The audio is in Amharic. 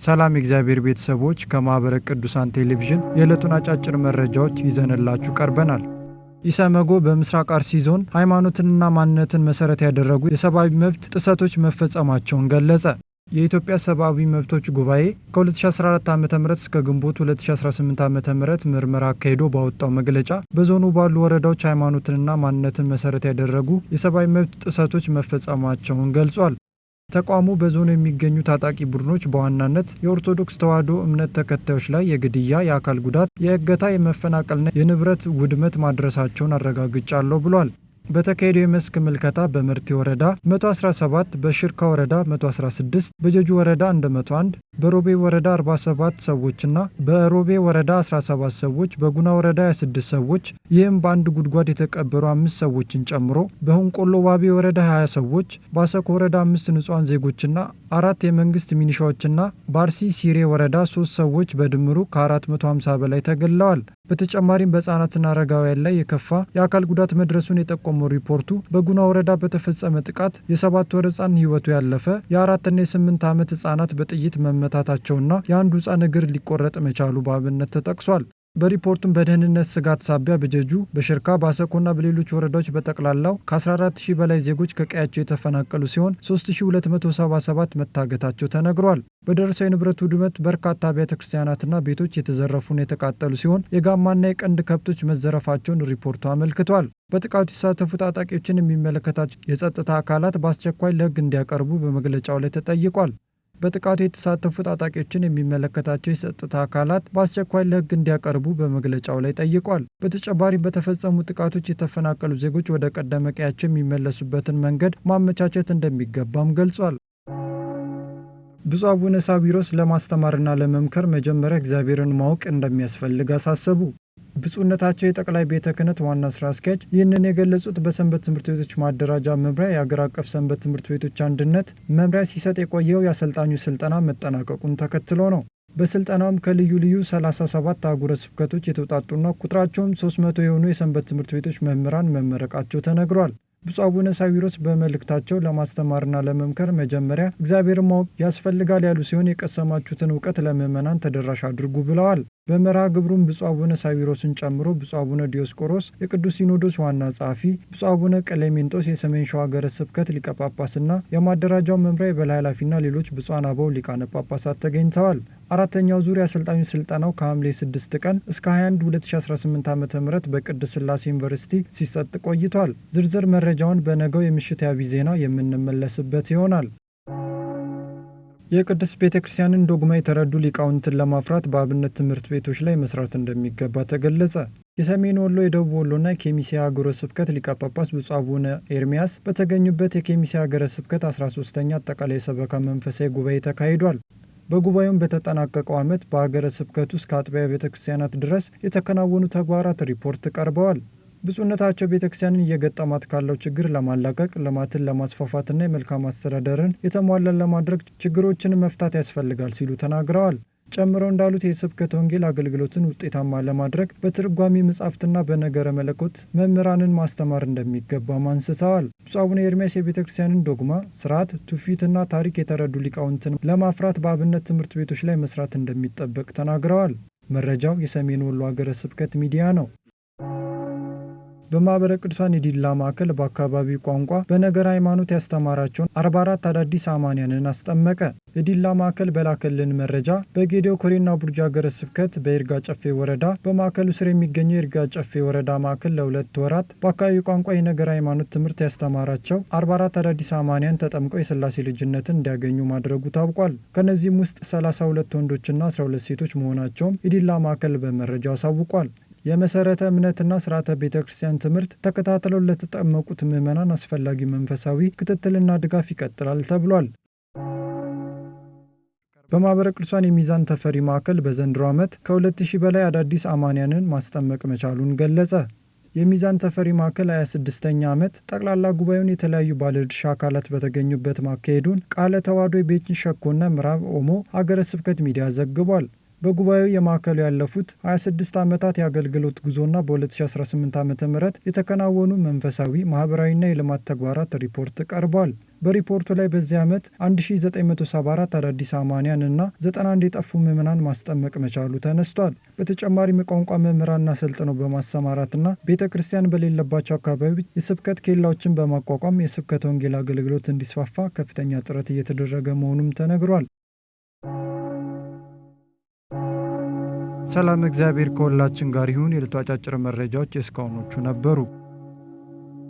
ሰላም የእግዚአብሔር ቤተሰቦች ከማኅበረ ቅዱሳን ቴሌቪዥን የዕለቱን አጫጭር መረጃዎች ይዘንላችሁ ቀርበናል። ኢሰመጎ በምስራቅ አርሲ ዞን ሃይማኖትንና ማንነትን መሰረት ያደረጉ የሰብአዊ መብት ጥሰቶች መፈጸማቸውን ገለጸ። የኢትዮጵያ ሰብአዊ መብቶች ጉባኤ ከ2014 ዓ.ም እስከ ግንቦት 2018 ዓ.ም ምርመራ አካሂዶ ባወጣው መግለጫ በዞኑ ባሉ ወረዳዎች ሃይማኖትንና ማንነትን መሰረት ያደረጉ የሰብአዊ መብት ጥሰቶች መፈጸማቸውን ገልጿል። ተቋሙ በዞኑ የሚገኙ ታጣቂ ቡድኖች በዋናነት የኦርቶዶክስ ተዋሕዶ እምነት ተከታዮች ላይ የግድያ፣ የአካል ጉዳት፣ የእገታ፣ የመፈናቀልና የንብረት ውድመት ማድረሳቸውን አረጋግጫለሁ ብሏል። በተካሄደው የመስክ ምልከታ በመርቲ ወረዳ 117፣ በሽርካ ወረዳ 116፣ በጀጁ ወረዳ 101፣ በሮቤ ወረዳ 47 ሰዎችና በሮቤ ወረዳ 17 ሰዎች፣ በጉና ወረዳ 26 ሰዎች፣ ይህም በአንድ ጉድጓድ የተቀበሩ 5 ሰዎችን ጨምሮ በሁንቆሎ ዋቤ ወረዳ 20 ሰዎች፣ በአሰኮ ወረዳ 5 ንጹሃን ዜጎችና 4 የመንግስት ሚኒሻዎችና በአርሲ ሲሬ ወረዳ 3 ሰዎች በድምሩ ከ450 በላይ ተገድለዋል። በተጨማሪም በህጻናትና አረጋውያን ላይ የከፋ የአካል ጉዳት መድረሱን የጠቆመው ሪፖርቱ በጉና ወረዳ በተፈጸመ ጥቃት የ7 ወር ህጻን ህይወቱ ያለፈ፣ የ4ና የ8 ዓመት ህጻናት በጥይት መመታታቸውና የአንዱ ህጻን እግር ሊቆረጥ መቻሉ በአብነት ተጠቅሷል። በሪፖርቱም በደህንነት ስጋት ሳቢያ በጀጁ፣ በሽርካ፣ በአሰኮና በሌሎች ወረዳዎች በጠቅላላው ከ14000 በላይ ዜጎች ከቀያቸው የተፈናቀሉ ሲሆን 3277 መታገታቸው ተነግሯል። በደረሰው የንብረት ውድመት በርካታ አብያተ ክርስቲያናትና ቤቶች የተዘረፉና የተቃጠሉ ሲሆን የጋማና የቀንድ ከብቶች መዘረፋቸውን ሪፖርቱ አመልክቷል። በጥቃቱ የተሳተፉ ታጣቂዎችን የሚመለከታቸው የጸጥታ አካላት በአስቸኳይ ለህግ እንዲያቀርቡ በመግለጫው ላይ ተጠይቋል። በጥቃቱ የተሳተፉ ታጣቂዎችን የሚመለከታቸው የጸጥታ አካላት በአስቸኳይ ለህግ እንዲያቀርቡ በመግለጫው ላይ ጠይቋል። በተጨማሪም በተፈጸሙ ጥቃቶች የተፈናቀሉ ዜጎች ወደ ቀደመ ቀያቸው የሚመለሱበትን መንገድ ማመቻቸት እንደሚገባም ገልጿል። ብፁዕ አቡነ ሳዊሮስ ለማስተማርና ለመምከር መጀመሪያ እግዚአብሔርን ማወቅ እንደሚያስፈልግ አሳሰቡ። ብፁዕነታቸው የጠቅላይ ቤተ ክህነት ዋና ስራ አስኪያጅ ይህንን የገለጹት በሰንበት ትምህርት ቤቶች ማደራጃ መምሪያ የአገር አቀፍ ሰንበት ትምህርት ቤቶች አንድነት መምሪያ ሲሰጥ የቆየው የአሰልጣኙ ስልጠና መጠናቀቁን ተከትሎ ነው። በስልጠናውም ከልዩ ልዩ 37 አህጉረ ስብከቶች የተውጣጡና ቁጥራቸውም 300 የሆኑ የሰንበት ትምህርት ቤቶች መምህራን መመረቃቸው ተነግሯል። ብፁዕ አቡነ ሳዊሮስ በመልእክታቸው ለማስተማርና ለመምከር መጀመሪያ እግዚአብሔርን ማወቅ ያስፈልጋል ያሉ ሲሆን የቀሰማችሁትን እውቀት ለምዕመናን ተደራሽ አድርጉ ብለዋል። በመርሃ ግብሩም ብፁዕ አቡነ ሳዊሮስን ጨምሮ ብፁዕ አቡነ ዲዮስቆሮስ የቅዱስ ሲኖዶስ ዋና ጸሐፊ፣ ብፁዕ አቡነ ቀሌሜንጦስ የሰሜን ሸዋ ሀገረ ስብከት ሊቀ ጳጳስና የማደራጃው መምሪያ የበላይ ኃላፊና ሌሎች ብፁዓን አበው ሊቃነ ጳጳሳት ተገኝተዋል። አራተኛው ዙር የአሰልጣኙ ስልጠናው ከሐምሌ 6 ቀን እስከ 21 2018 ዓ.ም በቅድስት ሥላሴ ዩኒቨርሲቲ ሲሰጥ ቆይቷል። ዝርዝር መረጃውን በነገው የምሽት የአብይ ዜና የምንመለስበት ይሆናል። የቅድስት ቤተ ክርስቲያንን ዶግማ የተረዱ ሊቃውንትን ለማፍራት በአብነት ትምህርት ቤቶች ላይ መስራት እንደሚገባ ተገለጸ። የሰሜን ወሎ፣ የደቡብ ወሎና የኬሚሴ ሀገረ ስብከት ሊቀ ጳጳስ ብፁዕ አቡነ ኤርሚያስ በተገኙበት የኬሚሴ ሀገረ ስብከት 13ኛ አጠቃላይ ሰበካ መንፈሳዊ ጉባኤ ተካሂዷል። በጉባኤውም በተጠናቀቀው ዓመት በሀገረ ስብከቱ እስከ አጥቢያ ቤተ ክርስቲያናት ድረስ የተከናወኑ ተግባራት ሪፖርት ቀርበዋል። ብፁዕነታቸው ቤተ ክርስቲያንን እየገጠማት ካለው ችግር ለማላቀቅ፣ ልማትን ለማስፋፋትና የመልካም አስተዳደርን የተሟላ ለማድረግ ችግሮችን መፍታት ያስፈልጋል ሲሉ ተናግረዋል። ጨምረው እንዳሉት የስብከተ ወንጌል አገልግሎትን ውጤታማ ለማድረግ በትርጓሜ መጻሕፍትና በነገረ መለኮት መምህራንን ማስተማር እንደሚገባም አንስተዋል። ብፁዕ አቡነ ኤርሚያስ የቤተ ክርስቲያንን ዶግማ፣ ስርዓት፣ ትውፊትና ታሪክ የተረዱ ሊቃውንትን ለማፍራት በአብነት ትምህርት ቤቶች ላይ መስራት እንደሚጠበቅ ተናግረዋል። መረጃው የሰሜን ወሎ ሀገረ ስብከት ሚዲያ ነው። በማኅበረ ቅዱሳን የዲላ ማዕከል በአካባቢው ቋንቋ በነገር ሃይማኖት ያስተማራቸውን 44 አዳዲስ አማንያንን አስጠመቀ። የዲላ ማዕከል በላከልን መረጃ በጌዴኦ ኮሬና ቡርጂ ሀገረ ስብከት በይርጋ ጨፌ ወረዳ በማዕከሉ ስር የሚገኘው የይርጋ ጨፌ ወረዳ ማዕከል ለ2 ወራት በአካባቢው ቋንቋ የነገር ሃይማኖት ትምህርት ያስተማራቸው 44 አዳዲስ አማንያን ተጠምቀው የሥላሴ ልጅነትን እንዲያገኙ ማድረጉ ታውቋል። ከእነዚህም ውስጥ 32 ወንዶችና 12 ሴቶች መሆናቸውም የዲላ ማዕከል በመረጃው አሳውቋል። የመሰረተ እምነትና ስርዓተ ቤተ ክርስቲያን ትምህርት ተከታትለው ለተጠመቁት ምዕመናን አስፈላጊ መንፈሳዊ ክትትልና ድጋፍ ይቀጥላል ተብሏል። በማኅበረ ቅዱሳን የሚዛን ተፈሪ ማዕከል በዘንድሮ ዓመት ከ2000 በላይ አዳዲስ አማንያንን ማስጠመቅ መቻሉን ገለጸ። የሚዛን ተፈሪ ማዕከል 26ኛ ዓመት ጠቅላላ ጉባኤውን የተለያዩ ባለድርሻ አካላት በተገኙበት ማካሄዱን ቃለ ተዋሕዶ የቤንች ሸኮና ምዕራብ ኦሞ ሀገረ ስብከት ሚዲያ ዘግቧል። በጉባኤው የማዕከሉ ያለፉት 26 ዓመታት የአገልግሎት ጉዞና በ2018 ዓ.ም የተከናወኑ መንፈሳዊ፣ ማህበራዊና የልማት ተግባራት ሪፖርት ቀርቧል። በሪፖርቱ ላይ በዚህ ዓመት 1974 አዳዲስ አማንያን እና 91 የጠፉ ምዕመናን ማስጠመቅ መቻሉ ተነስቷል። በተጨማሪም የቋንቋ መምህራንና ሰልጥነው በማሰማራትና ቤተ ክርስቲያን በሌለባቸው አካባቢዎች የስብከት ኬላዎችን በማቋቋም የስብከተ ወንጌል አገልግሎት እንዲስፋፋ ከፍተኛ ጥረት እየተደረገ መሆኑም ተነግሯል። ሰላም፣ እግዚአብሔር ከሁላችን ጋር ይሁን። የዕለቱ አጫጭር መረጃዎች የእስካሁኖቹ ነበሩ።